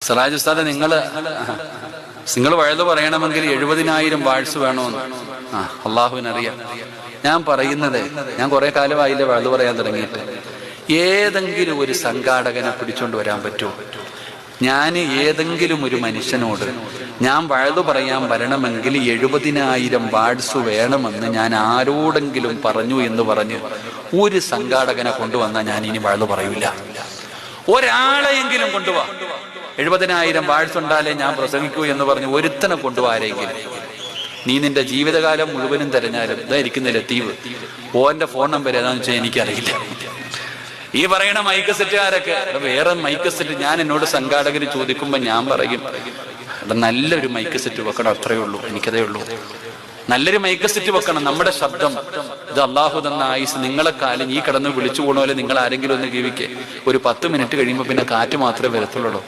സിറാജ് ഉസ്താദ് നിങ്ങൾ വഴുതു പറയണമെങ്കിൽ 70,000 വാഴ്സ് വേണമെന്ന്. അള്ളാഹുവിനറിയാം. ഞാൻ പറയുന്നത്, ഞാൻ കുറെ കാലമായില്ലേ വഴുതു പറയാൻ തുടങ്ങിയിട്ട്. ഏതെങ്കിലും ഒരു സംഘാടകനെ പിടിച്ചോണ്ട് വരാൻ പറ്റുമോ? ഞാൻ ഏതെങ്കിലും ഒരു മനുഷ്യനോട് ഞാൻ വഴുതു പറയാൻ വരണമെങ്കിൽ 70,000 വാഴ്സ് വേണമെന്ന് ഞാൻ ആരോടെങ്കിലും പറഞ്ഞു എന്ന് പറഞ്ഞ് ഒരു സംഘാടകനെ കൊണ്ടുവന്നാൽ ഞാൻ ഇനി വഴുതു പറയൂല. ഒരാളെയെങ്കിലും കൊണ്ടുപോവാ. 70,000 വാഴ്സ് ഉണ്ടാലേ ഞാൻ പ്രസംഗിക്കൂ എന്ന് പറഞ്ഞ് ഒരുത്തനെ കൊണ്ടുപോകാരെങ്കിലും. നീ നിന്റെ ജീവിതകാലം മുഴുവനും തിരഞ്ഞാലും ഇതായിരിക്കുന്ന ലത്തീവ് ഓന്റെ ഫോൺ നമ്പർ ഏതാന്ന് വെച്ചാൽ എനിക്കറിയില്ല. ഈ പറയണ മൈക്ക് സെറ്റുകാരൊക്കെ വേറെ മൈക്ക് സെറ്റ് ഞാൻ എന്നോട് സംഘാടകർ ചോദിക്കുമ്പോ ഞാൻ പറയും, നല്ലൊരു മൈക്ക് സെറ്റ് വെക്കണം, അത്രയേ ഉള്ളൂ, എനിക്കതേ ഉള്ളൂ. നല്ലൊരു മൈക്ക് സെറ്റ് വെക്കണം. നമ്മുടെ ശബ്ദം ഇത് അള്ളാഹു തന്ന ആയുസ്. നിങ്ങളെക്കാലം ഈ കിടന്ന് വിളിച്ചു പോണ പോലെ നിങ്ങൾ ആരെങ്കിലും ഒന്ന് ജീവിക്കേ. ഒരു 10 മിനിറ്റ് കഴിയുമ്പോൾ പിന്നെ കാറ്റ് മാത്രമേ വരത്തുള്ളൂ.